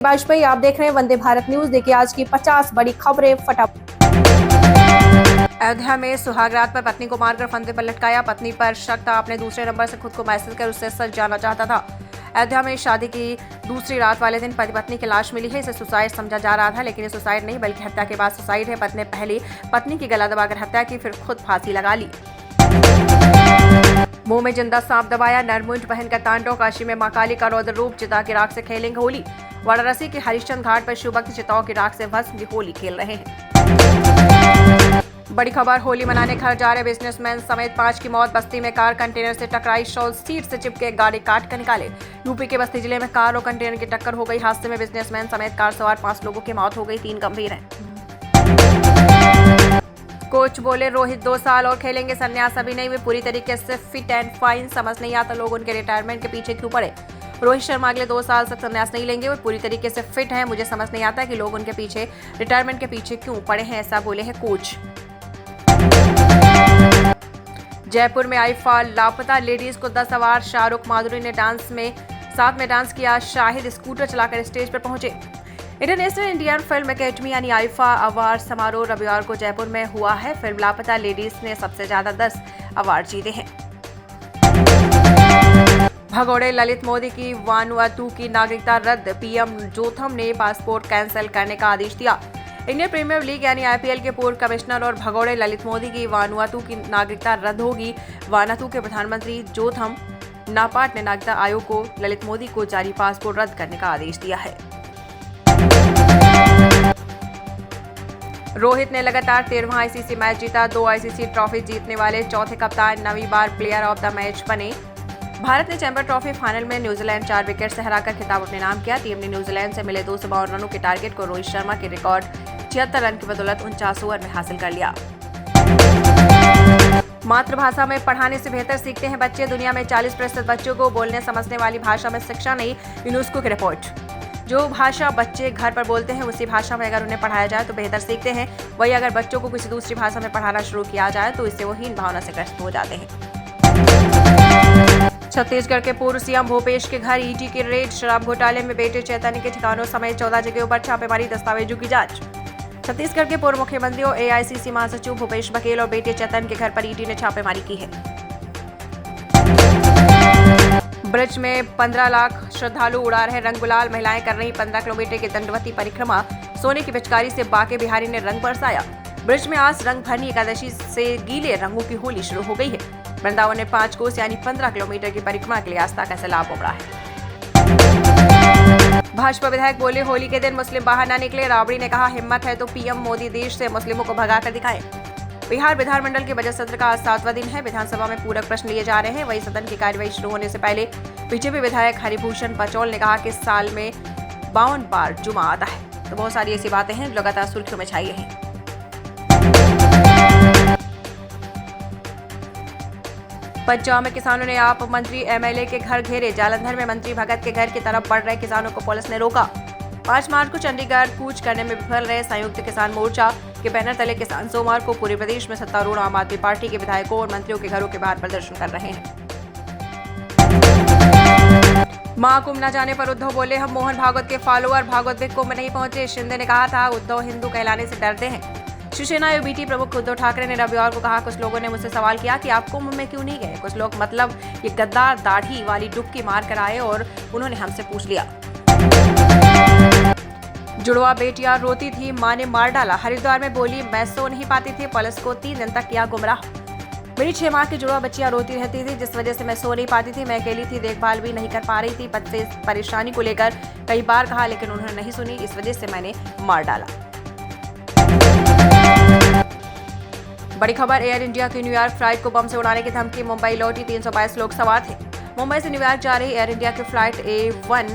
वाजपेयी। आप देख रहे हैं वंदे भारत न्यूज। देखिए आज की 50 बड़ी खबरें फटाफट। अयोध्या में सुहागरात पर पत्नी को मारकर फंदे पर लटकाया। पत्नी पर शक था, अपने दूसरे नंबर से खुद को मैसेज कर उससे सच जानना चाहता था। अयोध्या में शादी की दूसरी रात वाले दिन पति पत्नी की लाश मिली है। इसे सुसाइड समझा जा रहा था, लेकिन ये सुसाइड नहीं बल्कि हत्या के बाद सुसाइड है। पति ने पहले पत्नी की गला दबाकर हत्या की, फिर खुद फांसी लगा ली। मुंह में जिंदा सांप दबाया, नरमुंज बहन का तांडव। काशी में मां काली का रौद्र रूप, चिता की राख से खेलेंगे होली। वाराणसी के हरिश्चंद्र घाट पर शिव भक्त चिताओं की राख से भस्म की होली खेल रहे हैं। बड़ी खबर, होली मनाने घर जा रहे बिजनेसमैन समेत 5 की मौत। बस्ती में कार कंटेनर से टकराई, 100 सीट से चिपके गाड़ी काट कर निकाले। यूपी के बस्ती जिले में कार और कंटेनर की टक्कर हो गई। हादसे में बिजनेसमैन समेत कार सवार 5 लोगों की मौत हो गई, 3 गंभीर हैं। कोच बोले रोहित 2 साल और खेलेंगे, संन्यास अभी नहीं, वे पूरी तरीके से फिट एंड फाइन। समझ नहीं आता लोग उनके रिटायरमेंट के पीछे क्यों पड़े। रोहित शर्मा अगले 2 साल तक संन्यास नहीं लेंगे, वो पूरी तरीके से फिट हैं। मुझे समझ नहीं आता कि लोग उनके पीछे रिटायरमेंट के पीछे क्यों पड़े हैं, ऐसा बोले हैं कोच। जयपुर में आईफा लापता, लेडीज को 10 अवार्ड। शाहरुख माधुरी ने साथ में डांस किया। शाहिद स्कूटर चलाकर स्टेज पर पहुंचे। इंटरनेशनल इंडियन फिल्म एकेडमी यानी आईफा अवार्ड समारोह रविवार को जयपुर में हुआ है। फिल्म लापता लेडीज ने सबसे ज्यादा 10 अवार्ड जीते हैं। भगोड़े ललित मोदी की वानुआतू की नागरिकता रद्द, पीएम जोथम ने पासपोर्ट कैंसिल करने का आदेश दिया। इंडियन प्रीमियर लीग यानी आईपीएल के पूर्व कमिश्नर और भगोड़े ललित मोदी की वानुआतू की नागरिकता रद्द होगी। वानुआतू के प्रधानमंत्री जोथम नापाट ने नागरिकता आयोग को ललित मोदी को जारी पासपोर्ट रद्द करने का आदेश दिया है। रोहित ने लगातार 13वां आईसीसी मैच जीता। 2 आईसीसी ट्रॉफी जीतने वाले चौथे कप्तान 9वीं बार प्लेयर ऑफ द मैच बने। भारत ने चैंपियन ट्रॉफी फाइनल में न्यूजीलैंड 4 विकेट से हराकर खिताब अपने नाम किया। टीम ने न्यूजीलैंड से मिले 252 रनों के टारगेट को रोहित शर्मा के रिकॉर्ड 76 रन की बदौलत 49 ओवर में हासिल कर लिया। मातृभाषा में पढ़ाने से बेहतर सीखते हैं बच्चे। दुनिया में 40% बच्चों को बोलने समझने वाली भाषा में शिक्षा नहीं, यूनेस्को की रिपोर्ट। जो भाषा बच्चे घर पर बोलते हैं उसी भाषा में अगर उन्हें पढ़ाया जाए तो बेहतर सीखते हैं। वही अगर बच्चों को किसी दूसरी भाषा में पढ़ाना शुरू किया जाए तो इससे वो हीन भावना से ग्रस्त हो जाते हैं। छत्तीसगढ़ के पूर्व सीएम भूपेश के घर ईडी की रेड। शराब घोटाले में बेटे चैतन्य के ठिकानों समेत 14 जगहों पर छापेमारी, दस्तावेजों की जांच। छत्तीसगढ़ के पूर्व मुख्यमंत्री और एआईसीसी महासचिव भूपेश बघेल और बेटे चैतन्य के घर पर ईडी ने छापेमारी की है। ब्रज में 15 लाख श्रद्धालु उड़ा रहे रंग गुलाल। महिलाएं कर रही 15 किलोमीटर की दंडवती परिक्रमा। सोने की पिचकारी से बाके बिहारी ने रंग बरसाया। ब्रज में आज रंग भरनी एकादशी से गीले रंगों की होली शुरू हो गई है। वृंदावन ने 5 कोस यानी 15 किलोमीटर की परिक्रमा के लिए आस्था का सैलाब उमड़ा है। भाजपा विधायक बोले होली के दिन मुस्लिम बाहर न निकले। राबड़ी ने कहा हिम्मत है तो पीएम मोदी देश से मुस्लिमों को भगाकर दिखाएं। बिहार विधानमंडल के बजट सत्र का आज 7वां दिन है। विधानसभा में पूरक प्रश्न लिए जा रहे हैं। वही सदन की कार्यवाही शुरू होने से पहले बीजेपी विधायक हरिभूषण पचौल ने कहा कि साल में 52 बार जुमा आता है। तो बहुत सारी ऐसी बातें हैं लगातार सुर्खियों में छाई रही। पंजाब में किसानों ने आप मंत्री एमएलए के घर घेरे। जालंधर में मंत्री भगत के घर की तरफ बढ़ रहे किसानों को पुलिस ने रोका। 5 मार्च को चंडीगढ़ कूच करने में विफल रहे संयुक्त किसान मोर्चा के बैनर तले किसान सोमवार को पूरे प्रदेश में सत्तारूढ़ आम आदमी पार्टी के विधायकों और मंत्रियों के घरों के बाहर प्रदर्शन कर रहे हैं। महाकुंभ न जाने पर उद्धव बोले हम मोहन भागवत के फॉलोअर, भागवत भी कुंभ नहीं पहुंचे। शिंदे ने कहा था उद्धव हिंदू कहलाने से डरते हैं। शिवसेना यूबीटी प्रमुख उद्धव ठाकरे ने रविवार को कहा कुछ लोगों ने मुझसे सवाल किया कि आप कुंभ में क्यों नहीं गए। कुछ लोग मतलब ये गद्दार दाढ़ी वाली डुबकी मार कर आए और उन्होंने हमसे पूछ लिया। जुड़वा बेटियां रोती थी, मां ने मार डाला। हरिद्वार में बोली मैं सो नहीं पाती थी, पुलिस को 3 दिन तक किया गुमराह। मेरी 6 माह की जुड़वा बच्चियां रोती रहती थी जिस वजह से मैं सो नहीं पाती थी। मैं अकेली थी, देखभाल भी नहीं कर पा रही थी। बच्चे परेशानी को लेकर कई बार कहा लेकिन उन्होंने नहीं सुनी, इस वजह से मैंने मार डाला। बड़ी खबर, एयर इंडिया की न्यूयॉर्क फ्लाइट को बम से उड़ाने की धमकी। मुंबई लौटी 322 लोग सवार थे। मुंबई से न्यूयॉर्क जा रही एयर इंडिया की फ्लाइट A1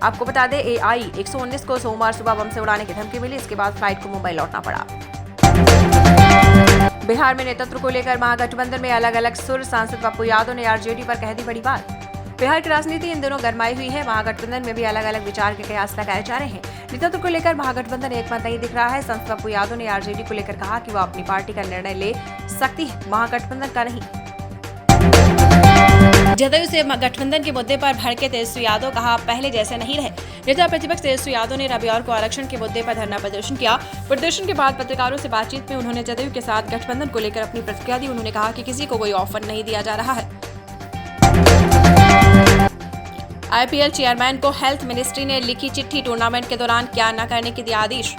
आपको बता दें AI 119 को सोमवार सुबह बम से उड़ाने की धमकी मिली। इसके बाद फ्लाइट को मुंबई लौटना पड़ा। बिहार में नेतृत्व को लेकर महागठबंधन में अलग अलग सुर। सांसद पप्पू यादव ने आरजेडी पर कह दी बड़ी बात। बिहार की राजनीति इन दिनों गरमाई हुई है। महागठबंधन में भी अलग अलग विचार के कयास लगाए जा रहे हैं। नेतृत्व को लेकर महागठबंधन एकमत नहीं दिख रहा है। सांसद पप्पू यादव ने आरजेडी को लेकर कहा कि वो अपनी पार्टी का निर्णय ले सकती है, महागठबंधन का नहीं। जदयू से गठबंधन के मुद्दे पर भड़के तेजस्वी यादव, कहा पहले जैसे नहीं रहे। नेता प्रतिपक्ष तेजस्वी यादव ने रविवार को आरक्षण के मुद्दे पर धरना प्रदर्शन किया। प्रदर्शन के बाद पत्रकारों से बातचीत में उन्होंने जदयू के साथ गठबंधन को लेकर अपनी प्रतिक्रिया दी। उन्होंने कहा कि किसी को कोई ऑफर नहीं दिया जा रहा है। आईपीएल चेयरमैन को हेल्थ मिनिस्ट्री ने लिखी चिट्ठी, टूर्नामेंट के दौरान क्या न करने के दिया आदेश।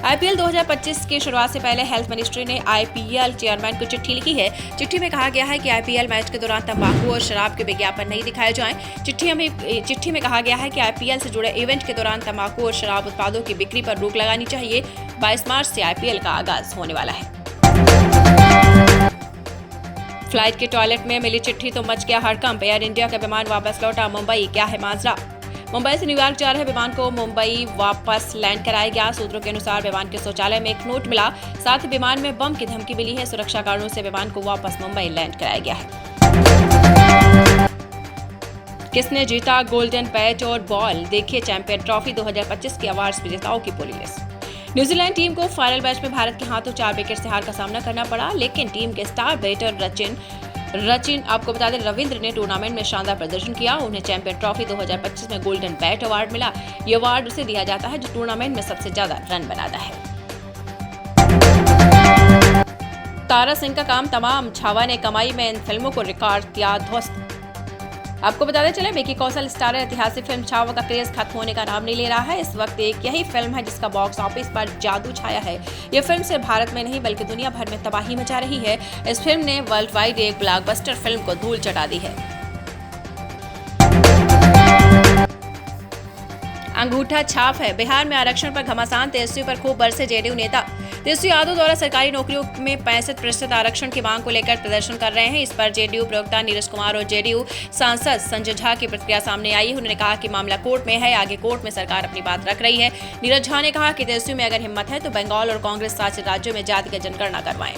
आईपीएल 2025 की शुरुआत से पहले हेल्थ मिनिस्ट्री ने आईपीएल चेयरमैन को चिट्ठी लिखी है। चिट्ठी में कहा गया है कि आईपीएल मैच के दौरान तंबाकू और शराब के विज्ञापन नहीं दिखाए जाएं। चिट्ठी में कहा गया है कि आईपीएल से जुड़े इवेंट के दौरान तंबाकू और शराब उत्पादों की बिक्री पर रोक लगानी चाहिए। 22 मार्च से आईपीएल का आगाज होने वाला है। फ्लाइट के टॉयलेट में मिली चिट्ठी तो मच गया हड़कंप। एयर इंडिया का विमान वापस लौटा मुंबई, क्या है माजरा। मुंबई से न्यूयॉर्क जा रहे विमान को मुंबई वापस लैंड कराया गया। सूत्रों के अनुसार विमान के शौचालय में एक नोट मिला, साथ ही विमान में बम की धमकी मिली है। सुरक्षा कारणों से विमान को वापस मुंबई लैंड कराया गया है। किसने जीता गोल्डन बैट और बॉल, देखिए चैंपियन ट्रॉफी 2025 की अवार्ड्स विजेताओं की पूरी लिस्ट। न्यूजीलैंड टीम को फाइनल मैच में भारत के हाथों 4 विकेट से हार का सामना करना पड़ा, लेकिन टीम के स्टार बैटर रचिन आपको बता दें रविंद्र ने टूर्नामेंट में शानदार प्रदर्शन किया। उन्हें चैंपियन ट्रॉफी 2025 में गोल्डन बैट अवार्ड मिला। ये अवार्ड उसे दिया जाता है जो टूर्नामेंट में सबसे ज्यादा रन बनाता है। तारा सिंह का काम तमाम, छावा ने कमाई में इन फिल्मों को रिकॉर्ड किया ध्वस्त। आपको बताते चले विकी कौशल स्टार ऐतिहासिक फिल्म छावा का क्रेज खत्म होने का नाम नहीं ले रहा है। इस वक्त एक यही फिल्म है जिसका बॉक्स ऑफिस पर जादू छाया है। यह फिल्म सिर्फ भारत में नहीं बल्कि दुनिया भर में तबाही मचा रही है। इस फिल्म ने वर्ल्ड वाइड एक ब्लॉकबस्टर फिल्म को धूल चटा दी है। अंगूठा छाप है, बिहार में आरक्षण पर घमासान, तेजस्वी पर खूब बरसे जेडीयू नेता। तेजस्वी यादव द्वारा सरकारी नौकरियों में 65% आरक्षण की मांग को लेकर प्रदर्शन कर रहे हैं। इस पर जेडीयू प्रवक्ता नीरज कुमार और जेडीयू सांसद संजय झा की प्रतिक्रिया सामने आई। उन्होंने कहा कि मामला कोर्ट में है, आगे कोर्ट में सरकार अपनी बात रख रही है। नीरज झा ने कहा कि तेजस्वी में अगर हिम्मत है तो बंगाल और कांग्रेस शासित राज्यों में जातिगत जनगणना करवाएं।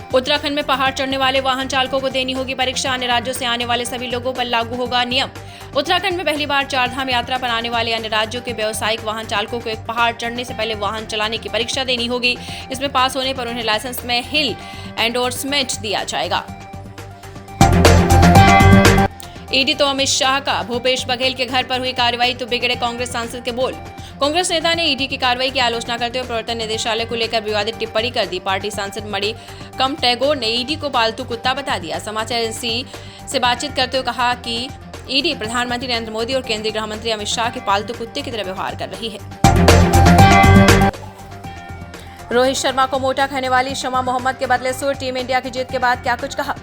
उत्तराखंड में पहाड़ चढ़ने वाले वाहन चालकों को देनी होगी परीक्षा, अन्य राज्यों से आने वाले सभी लोगों पर लागू होगा नियम। उत्तराखंड में पहली बार 4 धाम यात्रा पर आने वाले अन्य राज्यों के व्यावसायिक वाहन चालकों को एक पहाड़ चढ़ने से पहले वाहन चलाने की परीक्षा देनी होगी। इसमें पास होने पर उन्हें लाइसेंस में हिल एंडोर्समेंट दिया जाएगा। ईडी तो अमित शाह का, भूपेश बघेल के घर पर हुई कार्रवाई तो बिगड़े कांग्रेस सांसद के बोल। कांग्रेस नेता ने ईडी की कार्रवाई की आलोचना करते हुए प्रवर्तन निदेशालय को लेकर विवादित टिप्पणी कर दी। पार्टी सांसद मणिकम टैगोर ने ईडी को पालतू कुत्ता बता दिया। समाचार एजेंसी से बातचीत करते हुए कहा कि ईडी प्रधानमंत्री नरेंद्र मोदी और केंद्रीय गृह मंत्री अमित शाह के पालतू कुत्ते की तरह व्यवहार कर रही है। रोहित शर्मा को मोटा खाने वाली शमा मोहम्मद के बदले सुर, टीम इंडिया की जीत के बाद क्या कुछ कहा।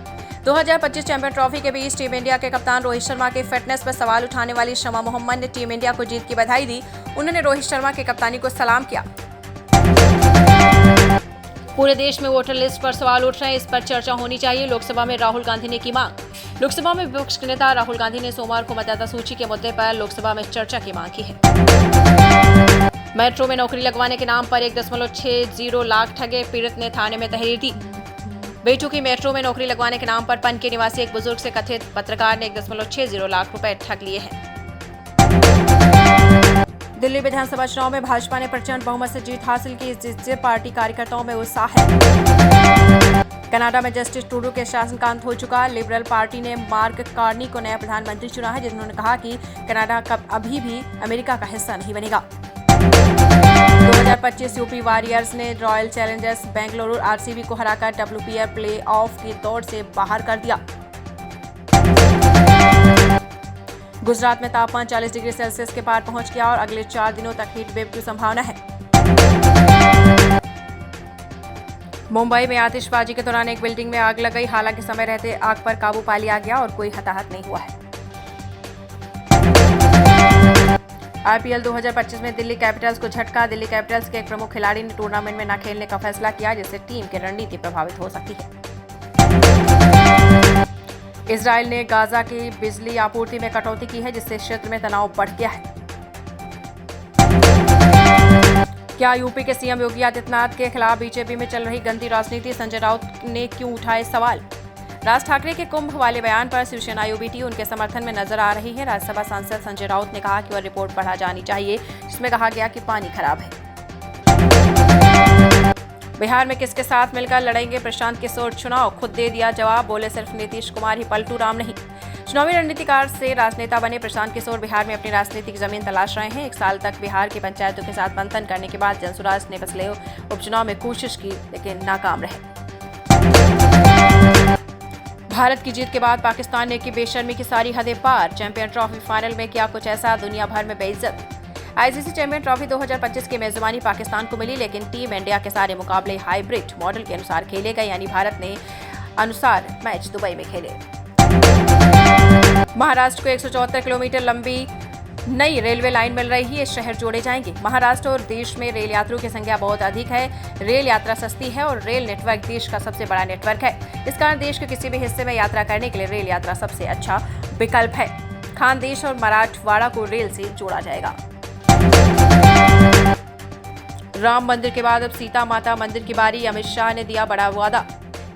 2025 चैंपियन ट्रॉफी के बीच टीम इंडिया के कप्तान रोहित शर्मा के फिटनेस पर सवाल उठाने वाली शमा मोहम्मद ने टीम इंडिया को जीत की बधाई दी। उन्होंने रोहित शर्मा के कप्तानी को सलाम किया। पूरे देश में वोटर लिस्ट पर सवाल उठ रहे हैं, इस पर चर्चा होनी चाहिए। लोकसभा में राहुल गांधी ने की मांग। लोकसभा में विपक्ष के नेता राहुल गांधी ने सोमवार को मतदाता सूची के मुद्दे पर लोकसभा में चर्चा की मांग की है। मेट्रो में नौकरी लगवाने के नाम पर 1.60 लाख ठगे, पीड़ित ने थाने में तहरीर दी। बेटू मेट्रो में नौकरी लगवाने के नाम पर पन के निवासी एक बुजुर्ग से कथित पत्रकार ने 1.60 लाख रुपए ठग लिए हैं। दिल्ली विधानसभा चुनाव में भाजपा ने प्रचंड बहुमत से जीत हासिल की, जिससे पार्टी कार्यकर्ताओं में उत्साह है। कनाडा में जस्टिस ट्रूडो के शासन का अंत हो चुका। लिबरल पार्टी ने मार्क कार्नी को नया प्रधानमंत्री चुना है, जिन्होंने कहा कि कनाडा कभी भी अमेरिका का हिस्सा नहीं बनेगा। 2025 यूपी वॉरियर्स ने रॉयल चैलेंजर्स बेंगलुरु आरसीबी को हराकर WPL प्ले-ऑफ की दौड़ से बाहर कर दिया। गुजरात में तापमान 40 डिग्री सेल्सियस के पार पहुंच गया और अगले 4 दिनों तक हीट वेव की संभावना है। मुंबई में आतिशबाजी के दौरान एक बिल्डिंग में आग लग गई, हालांकि समय रहते आग पर काबू पा लिया गया और कोई हताहत नहीं हुआ है। आईपीएल 2025 में दिल्ली कैपिटल्स को झटका। दिल्ली कैपिटल्स के एक प्रमुख खिलाड़ी ने टूर्नामेंट में न खेलने का फैसला किया, जिससे टीम की रणनीति प्रभावित हो सकती है। इजराइल ने गाजा की बिजली आपूर्ति में कटौती की है, जिससे क्षेत्र में तनाव बढ़ गया है। क्या यूपी के सीएम योगी आदित्यनाथ के खिलाफ बीजेपी में चल रही गंदी राजनीति, संजय राउत ने क्यों उठाए सवाल। राज ठाकरे के कुंभ वाले बयान पर शिवसेना यूबीटी उनके समर्थन में नजर आ रही है। राज्यसभा सांसद संजय राउत ने कहा कि वह रिपोर्ट पढ़ा जानी चाहिए, जिसमें कहा गया कि पानी खराब है। बिहार में किसके साथ मिलकर लड़ेंगे प्रशांत किशोर चुनाव, खुद दे दिया जवाब, बोले सिर्फ नीतीश कुमार ही पलटू राम नहीं। चुनावी रणनीतिकार से राजनेता बने प्रशांत किशोर बिहार में अपनी राजनीतिक जमीन तलाश रहे हैं। 1 साल तक बिहार की पंचायतों के साथ मंथन करने के बाद जनसुराज ने पिछले उपचुनाव में कोशिश की लेकिन नाकाम रहे। भारत की जीत के बाद पाकिस्तान ने की बेशर्मी की सारी हदें पार, चैंपियन ट्रॉफी फाइनल में किया कुछ ऐसा, दुनिया भर में बेइज्जत। आईसीसी चैंपियन ट्रॉफी 2025 की मेजबानी पाकिस्तान को मिली लेकिन टीम इंडिया के सारे मुकाबले हाइब्रिड मॉडल के अनुसार खेले गए, यानी भारत ने अनुसार मैच दुबई में खेले। महाराष्ट्र को 174 किलोमीटर लंबी नई रेलवे लाइन मिल रही है, शहर जोड़े जाएंगे। महाराष्ट्र और देश में रेल यात्रियों की संख्या बहुत अधिक है, रेल यात्रा सस्ती है और रेल नेटवर्क देश का सबसे बड़ा नेटवर्क है। इस कारण देश के किसी भी हिस्से में यात्रा करने के लिए रेल यात्रा सबसे अच्छा विकल्प है। खानदेश और मराठवाड़ा को रेल से जोड़ा जाएगा। राम मंदिर के बाद अब सीता माता मंदिर की बारी, अमित शाह ने दिया बड़ा वादा।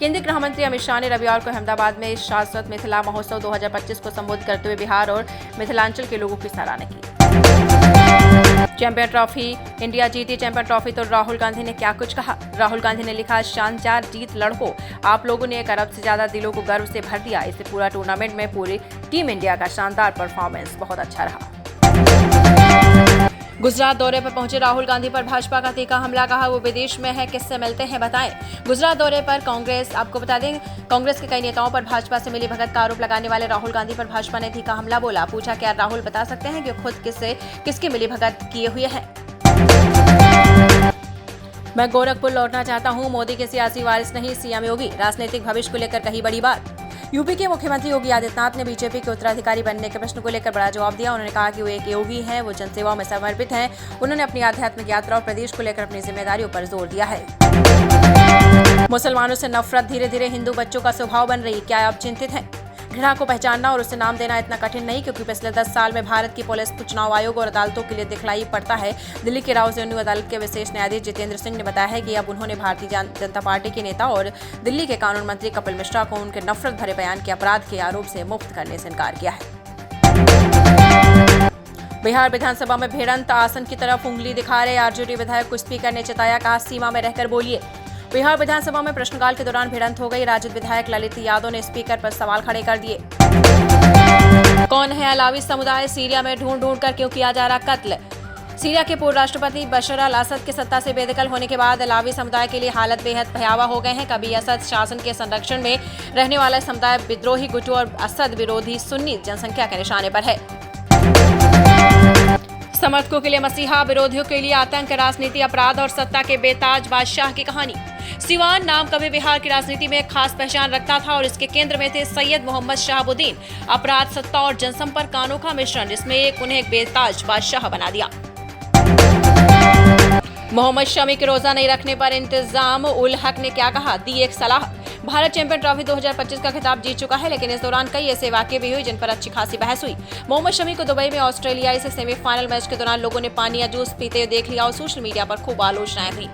केंद्रीय गृह मंत्री अमित शाह ने रविवार को अहमदाबाद में शाश्वत मिथिला महोत्सव 2025 को संबोधित करते हुए बिहार और मिथिलांचल के लोगों की सराहना की। चैंपियन ट्रॉफी इंडिया जीती, चैंपियन ट्रॉफी तो राहुल गांधी ने क्या कुछ कहा। राहुल गांधी ने लिखा, शानदार जीत लड़कों, आप लोगों ने 1 अरब से ज्यादा दिलों को गर्व से भर दिया। इससे पूरा टूर्नामेंट में पूरी टीम इंडिया का शानदार परफॉर्मेंस बहुत अच्छा रहा। गुजरात दौरे पर पहुंचे राहुल गांधी पर भाजपा का तीखा हमला, कहा वो विदेश में है, किससे मिलते हैं बताएं। गुजरात दौरे पर कांग्रेस, आपको बता दें कांग्रेस के कई नेताओं पर भाजपा से मिली भगत का आरोप लगाने वाले राहुल गांधी पर भाजपा ने तीखा हमला बोला। पूछा, क्या राहुल बता सकते हैं कि खुद किसकी मिली भगत किए हुए हैं। मैं गोरखपुर लौटना चाहता हूं, मोदी के सियासी वारिस नहीं, सीएम योगी। राजनीतिक भविष्य को लेकर कही बड़ी बात। यूपी के मुख्यमंत्री योगी आदित्यनाथ ने बीजेपी के उत्तराधिकारी बनने के प्रश्न को लेकर बड़ा जवाब दिया। उन्होंने कहा कि वो एक योगी हैं, वो जनसेवा में समर्पित हैं। उन्होंने अपनी आध्यात्मिक यात्रा और प्रदेश को लेकर अपनी जिम्मेदारियों पर जोर दिया है। मुसलमानों से नफरत धीरे धीरे हिंदू बच्चों का स्वभाव बन रही, क्या आप चिंतित हैं? घृणा को पहचानना और उसे नाम देना इतना कठिन नहीं, क्योंकि पिछले 10 साल में भारत की पुलिस, चुनाव आयोग और अदालतों के लिए दिखलाई पड़ता है। दिल्ली की राउस रेवेन्यू अदालत के विशेष न्यायाधीश जितेंद्र सिंह ने बताया है कि अब उन्होंने भारतीय जनता पार्टी के नेता और दिल्ली के कानून मंत्री कपिल मिश्रा को उनके नफरत भरे बयान के अपराध के आरोप से मुक्त करने से इनकार किया है। बिहार विधानसभा में भिड़ंत, आसन की तरफ उंगली दिखा रहे आरजेडी विधायक को स्पीकर ने चेताया, कहा सीमा में रहकर बोलिए। बिहार विधानसभा में प्रश्नकाल के दौरान भिड़ंत हो गई। राजद विधायक ललित यादव ने स्पीकर पर सवाल खड़े कर दिए। कौन है अलावी समुदाय, सीरिया में ढूंढ कर क्यों किया जा रहा कत्ल। सीरिया के पूर्व राष्ट्रपति बशर अल असद के सत्ता से बेदखल होने के बाद अलावी समुदाय के लिए हालत बेहद भयावह हो गए हैं। कभी असद शासन के संरक्षण में रहने वाला समुदाय विद्रोही गुटों और असद विरोधी सुन्नी जनसंख्या के निशाने पर है। समर्थकों के लिए मसीहा, विरोधियों के लिए आतंक, राजनीति, अपराध और सत्ता के बेताज बादशाह की कहानी। सिवान नाम कभी बिहार की राजनीति में एक खास पहचान रखता था और इसके केंद्र में थे सैयद मोहम्मद शहाबुद्दीन। अपराध, सत्ता और जनसंपर्क का अनोखा मिश्रण, जिसमें उन्हें एक बेताज बादशाह बना दिया। मोहम्मद शमी के रोजा नहीं रखने पर इंतजाम उल हक ने क्या कहा, दी एक सलाह। भारत चैंपियन ट्रॉफी 2025 का खिताब जीत चुका है, लेकिन इस दौरान कई ऐसे वाकये भी हुए जिन पर अच्छी खासी बहस हुई। मोहम्मद शमी को दुबई में ऑस्ट्रेलियाई से सेमीफाइनल मैच के दौरान लोगों ने पानी या जूस पीते हुए देख लिया और सोशल मीडिया पर खूब आलोचनाएं हुई।